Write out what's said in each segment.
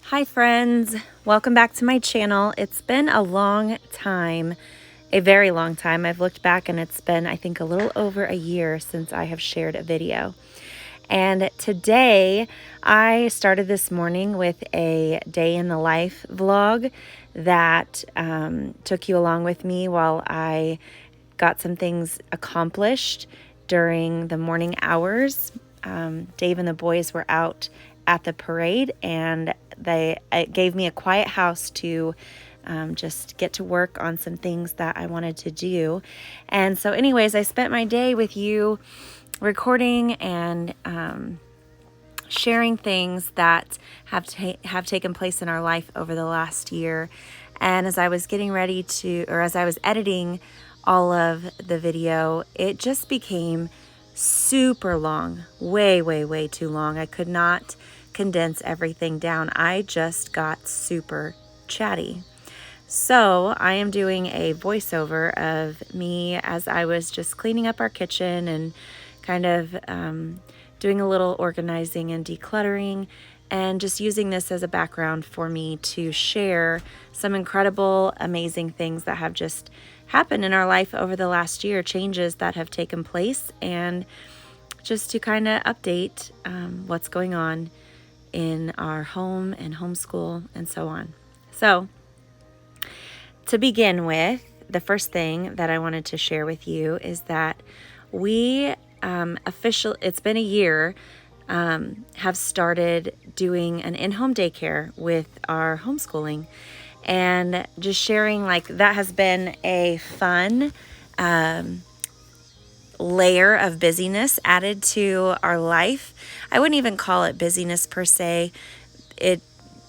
Hi friends, welcome back to my channel. It's been a long time, a very long time. I've looked back and it's been, I think, a little over a year since I have shared a video. And today I started this morning with a day in the life vlog that took you along with me while I got some things accomplished during the morning hours. Dave and the boys were out at the parade, and it gave me a quiet house to just get to work on some things that I wanted to do. And so anyways, I spent my day with you recording and sharing things that have taken place in our life over the last year. And as I was getting ready to, or as I was editing all of the video, it just became super long, way too long. I could not condense everything down. I just got super chatty. So I am doing a voiceover of me as I was just cleaning up our kitchen and kind of doing a little organizing and decluttering, and just using this as a background for me to share some incredible, amazing things that have just happened in our life over the last year, changes that have taken place, and just to kind of update what's going on in our home and homeschool and so on. So to begin with, the first thing that I wanted to share with you is that we it's been a year, have started doing an in-home daycare with our homeschooling, and just sharing, like, that has been a fun layer of busyness added to our life. I wouldn't even call it busyness per se.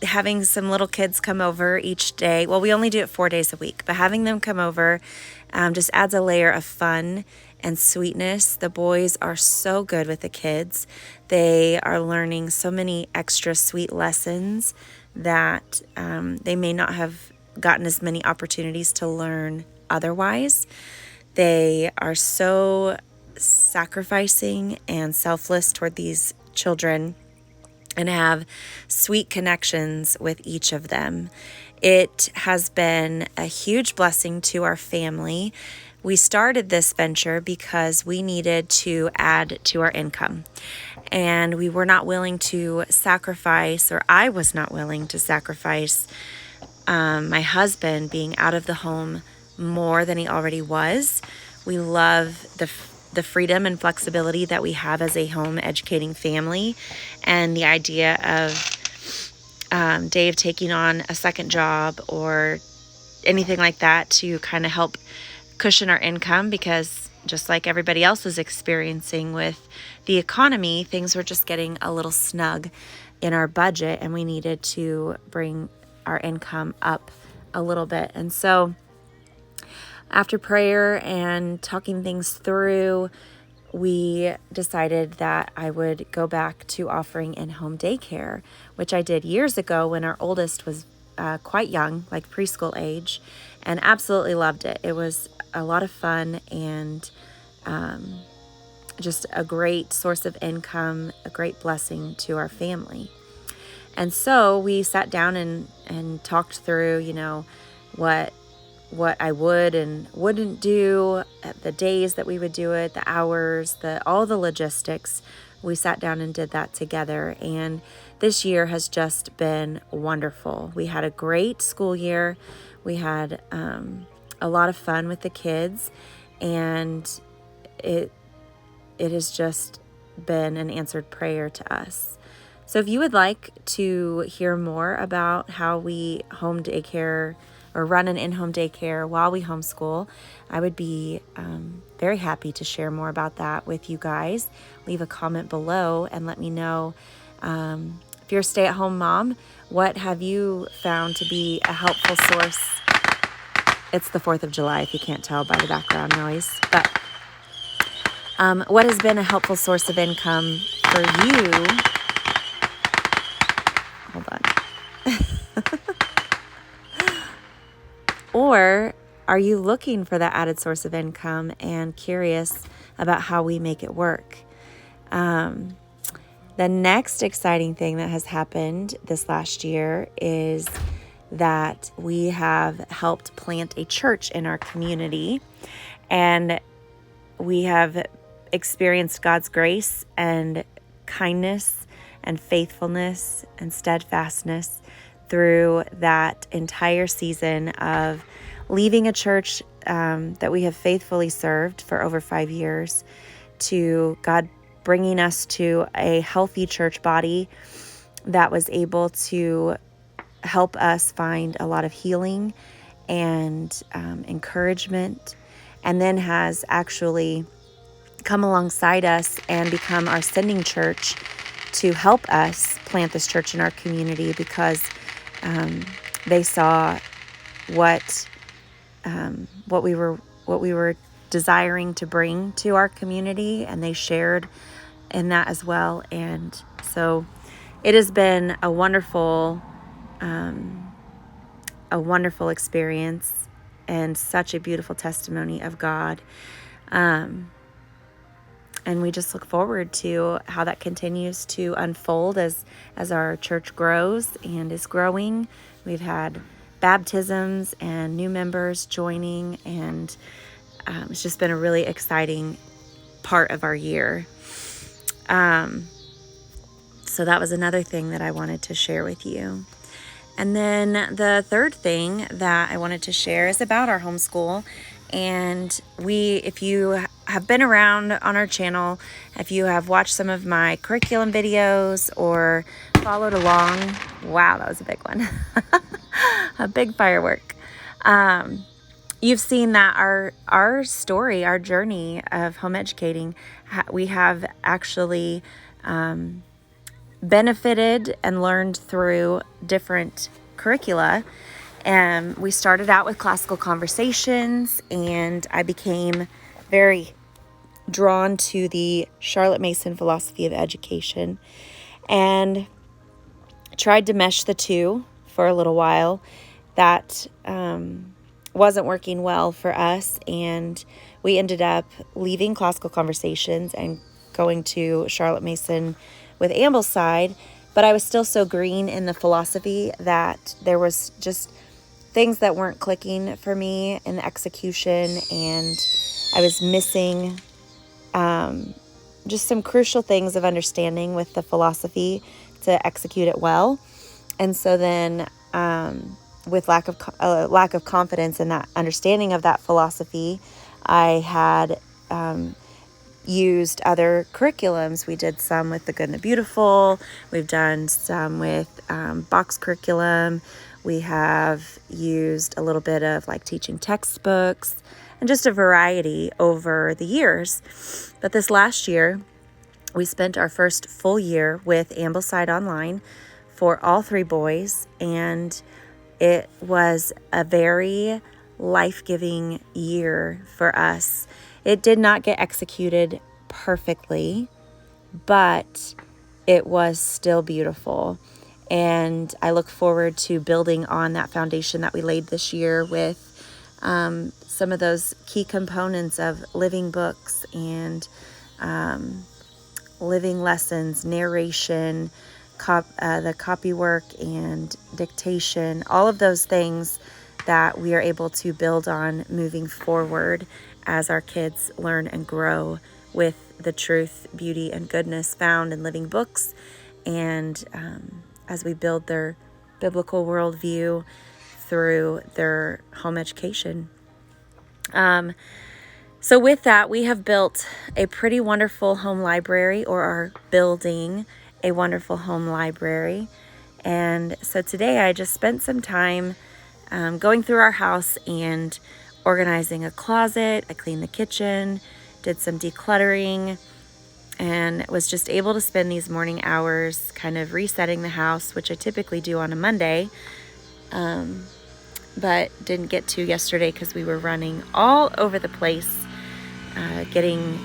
Having some little kids come over each day. Well, we only do it 4 days a week, but having them come over just adds a layer of fun and sweetness. The boys are so good with the kids. They are learning so many extra sweet lessons that they may not have gotten as many opportunities to learn otherwise. They are so sacrificing and selfless toward these children and have sweet connections with each of them. It has been a huge blessing to our family. We started this venture because we needed to add to our income, and we were not willing to sacrifice, or I was not willing to sacrifice my husband being out of the home more than he already was. We love the freedom and flexibility that we have as a home educating family, and the idea of Dave taking on a second job or anything like that to kind of help cushion our income, because just like everybody else is experiencing with the economy, things were just getting a little snug in our budget, and we needed to bring our income up a little bit. And so after prayer and talking things through, we decided that I would go back to offering in-home daycare, which I did years ago when our oldest was quite young, like preschool age, and absolutely loved it. It was a lot of fun and just a great source of income, a great blessing to our family. And so we sat down and talked through, what I would and wouldn't do, the days that we would do it, the hours, all the logistics. We sat down and did that together, and this year has just been wonderful. We had a great school year. We had a lot of fun with the kids, and it has just been an answered prayer to us. So if you would like to hear more about how we home daycare or run an in-home daycare while we homeschool, I would be very happy to share more about that with you guys. Leave a comment below and let me know, if you're a stay-at-home mom, what have you found to be a helpful source? It's the 4th of July, if you can't tell by the background noise. But what has been a helpful source of income for you? Hold on. Or are you looking for that added source of income and curious about how we make it work? The next exciting thing that has happened this last year is that we have helped plant a church in our community, and we have experienced God's grace and kindness and faithfulness and steadfastness through that entire season of leaving a church that we have faithfully served for over 5 years, to God bringing us to a healthy church body that was able to help us find a lot of healing and encouragement, and then has actually come alongside us and become our sending church to help us plant this church in our community, because they saw what we were desiring to bring to our community, and they shared in that as well. And so it has been a wonderful experience and such a beautiful testimony of God. And we just look forward to how that continues to unfold as our church grows and is growing. We've had baptisms and new members joining, and it's just been a really exciting part of our year. So that was another thing that I wanted to share with you. And then the third thing that I wanted to share is about our homeschool. And if you have been around on our channel, if you have watched some of my curriculum videos or followed along, wow, that was a big one, a big firework. You've seen that our story, our journey of home educating, we have actually benefited and learned through different curricula. And we started out with classical conversations, and I became very drawn to the Charlotte Mason philosophy of education, and tried to mesh the two for a little while. That wasn't working well for us, and we ended up leaving classical conversations and going to Charlotte Mason with Ambleside. But I was still so green in the philosophy that there was just things that weren't clicking for me in the execution, and I was missing just some crucial things of understanding with the philosophy to execute it well. And so then with lack of confidence in that understanding of that philosophy, I had used other curriculums. We did some with the Good and the Beautiful. We've done some with box curriculum. We have used a little bit of like teaching textbooks and just a variety over the years. But this last year, we spent our first full year with Ambleside Online for all 3 boys, and it was a very life-giving year for us. It did not get executed perfectly, but it was still beautiful. And I look forward to building on that foundation that we laid this year with some of those key components of living books and living lessons, narration, the copy work and dictation, all of those things that we are able to build on moving forward as our kids learn and grow with the truth, beauty, and goodness found in living books, and as we build their biblical worldview through their home education. So with that, we have built a pretty wonderful home library, or are building a wonderful home library. And so today I just spent some time going through our house and organizing a closet. I cleaned the kitchen, did some decluttering, and was just able to spend these morning hours kind of resetting the house, which I typically do on a Monday, but didn't get to yesterday because we were running all over the place, getting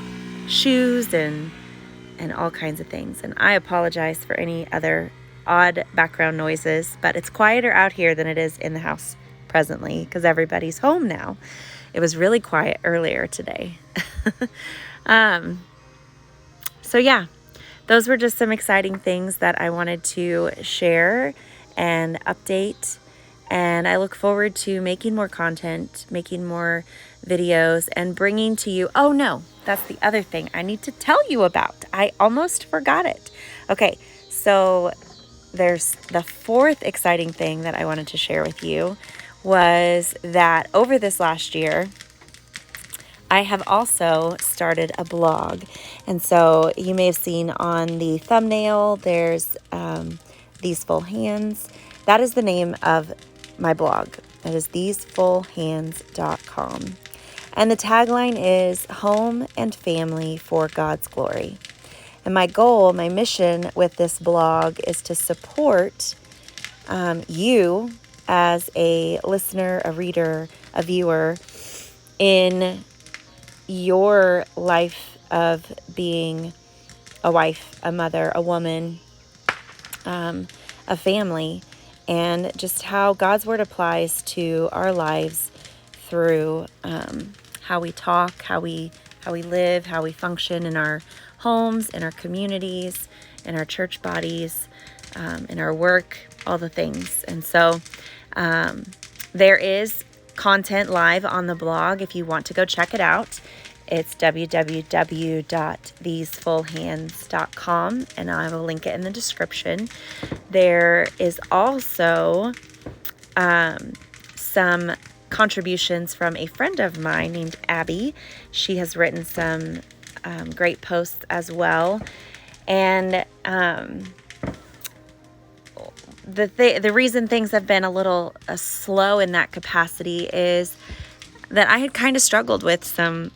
shoes and all kinds of things. And I apologize for any other odd background noises, but it's quieter out here than it is in the house presently because everybody's home now. It was really quiet earlier today. So yeah, those were just some exciting things that I wanted to share and update. And I look forward to making more content, making more videos, and bringing to you. Oh no, that's the other thing I need to tell you about. I almost forgot it. Okay, so there's the fourth exciting thing that I wanted to share with you was that over this last year, I have also started a blog. And so you may have seen on the thumbnail, there's These Full Hands. That is the name of my blog. That is thesefullhands.com. And the tagline is Home and Family for God's Glory. And my goal, my mission with this blog is to support you as a listener, a reader, a viewer in your life of being a wife, a mother, a woman, a family, and just how God's word applies to our lives through how we talk, how we live, how we function in our homes, in our communities, in our church bodies, in our work, all the things. And so there is content live on the blog if you want to go check it out. It's www.thesefullhands.com, and I will link it in the description. There is also some contributions from a friend of mine named Abby. She has written some great posts as well. And the reason things have been a little slow in that capacity is that I had kind of struggled with some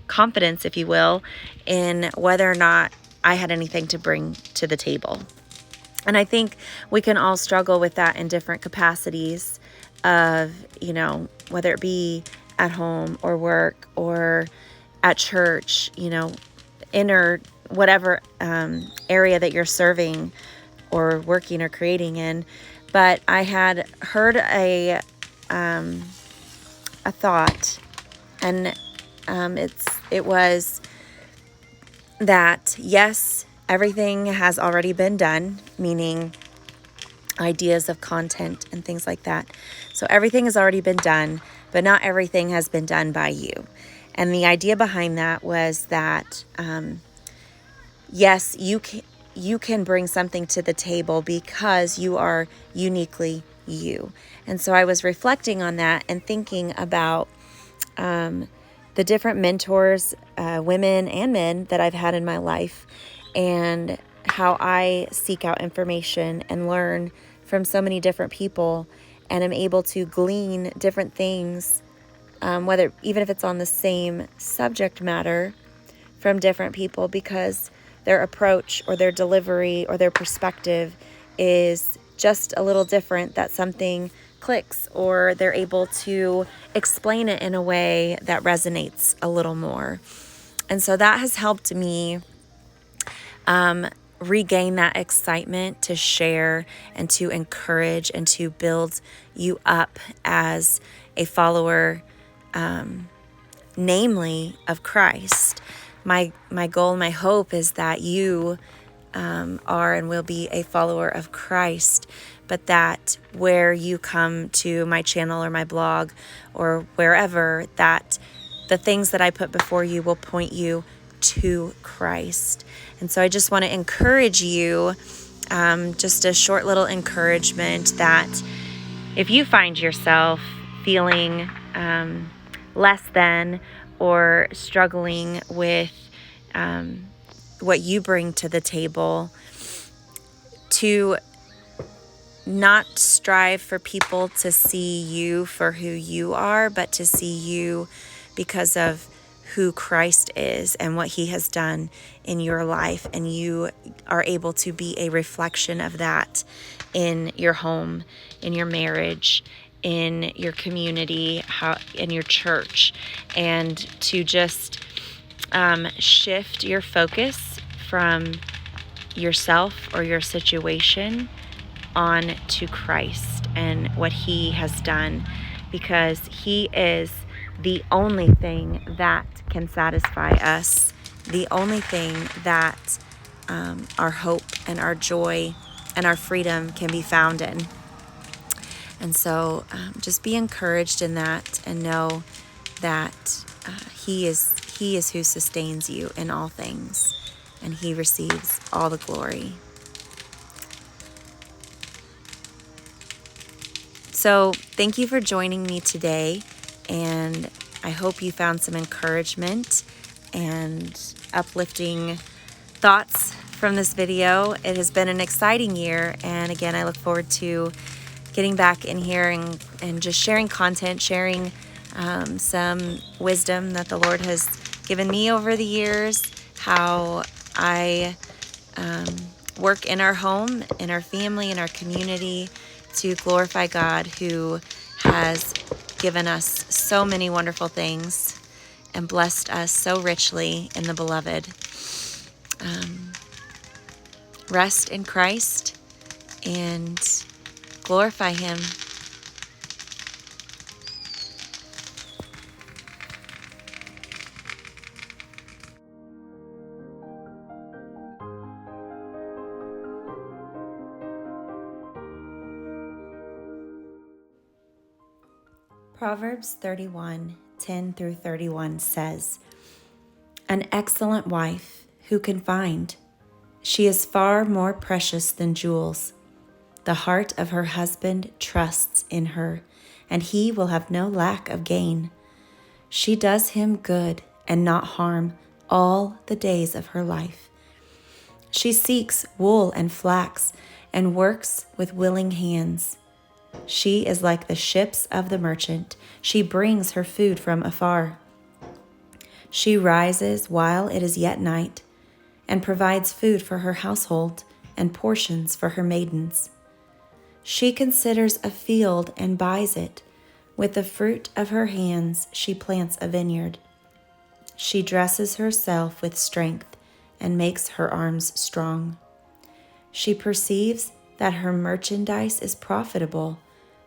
confidence, if you will, in whether or not I had anything to bring to the table. And I think we can all struggle with that in different capacities of, whether it be at home or work or at church, inner whatever area that you're serving or working or creating in. But I had heard a thought, and it was that, yes, everything has already been done, meaning ideas of content and things like that. So everything has already been done, but not everything has been done by you. And the idea behind that was that, yes, you can bring something to the table because you are uniquely you. And so I was reflecting on that and thinking about the different mentors, women and men that I've had in my life, and how I seek out information and learn from so many different people, and am able to glean different things, even if it's on the same subject matter, from different people, because their approach or their delivery or their perspective is just a little different, that something clicks, or they're able to explain it in a way that resonates a little more. And so that has helped me regain that excitement to share and to encourage and to build you up as a follower, namely of Christ. My goal, my hope is that you are and will be a follower of Christ, but that where you come to my channel or my blog or wherever, that the things that I put before you will point you to Christ. And so I just want to encourage you, just a short little encouragement, that if you find yourself feeling less than or struggling with what you bring to the table, to not strive for people to see you for who you are, but to see you because of who Christ is and what he has done in your life. And you are able to be a reflection of that in your home, in your marriage, in your community, in your church, and to just shift your focus from yourself or your situation on to Christ and what he has done, because he is the only thing that can satisfy us, the only thing that our hope and our joy and our freedom can be found in. And so just be encouraged in that and know that He is who sustains you in all things, and He receives all the glory. So thank you for joining me today, and I hope you found some encouragement and uplifting thoughts from this video. It has been an exciting year, and again, I look forward to getting back in here and just sharing content, sharing some wisdom that the Lord has given me over the years, how I work in our home, in our family, in our community to glorify God, who has given us so many wonderful things and blessed us so richly in the beloved. Rest in Christ and glorify Him. Proverbs 31:10-31 says, "An excellent wife who can find? She is far more precious than jewels. The heart of her husband trusts in her, and he will have no lack of gain. She does him good and not harm all the days of her life. She seeks wool and flax and works with willing hands. She is like the ships of the merchant. She brings her food from afar. She rises while it is yet night and provides food for her household and portions for her maidens. She considers a field and buys it. With the fruit of her hands she plants a vineyard. She dresses herself with strength and makes her arms strong. She perceives that her merchandise is profitable.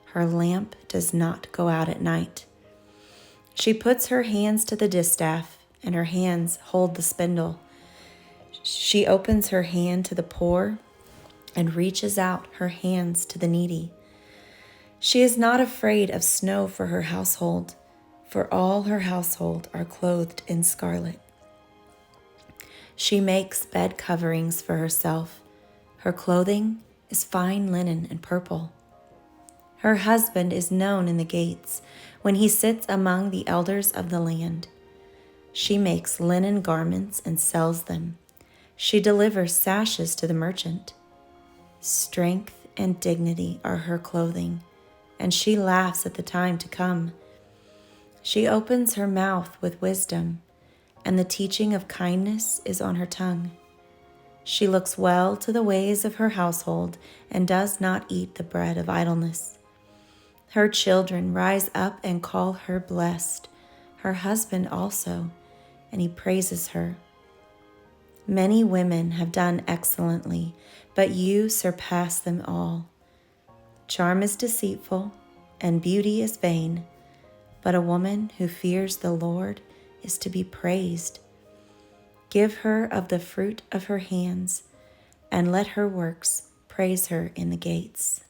Her lamp does not go out at night. She puts her hands to the distaff, and her hands hold the spindle. She opens her hand to the poor and reaches out her hands to the needy. She is not afraid of snow for her household, for all her household are clothed in scarlet. She makes bed coverings for herself. Her clothing is fine linen and purple. Her husband is known in the gates when he sits among the elders of the land. She makes linen garments and sells them. She delivers sashes to the merchant. Strength and dignity are her clothing, and she laughs at the time to come. She opens her mouth with wisdom, and the teaching of kindness is on her tongue. She looks well to the ways of her household and does not eat the bread of idleness. Her children rise up and call her blessed, her husband also, and he praises her. Many women have done excellently, but you surpass them all. Charm is deceitful, and beauty is vain, but a woman who fears the Lord is to be praised. Give her of the fruit of her hands, and let her works praise her in the gates."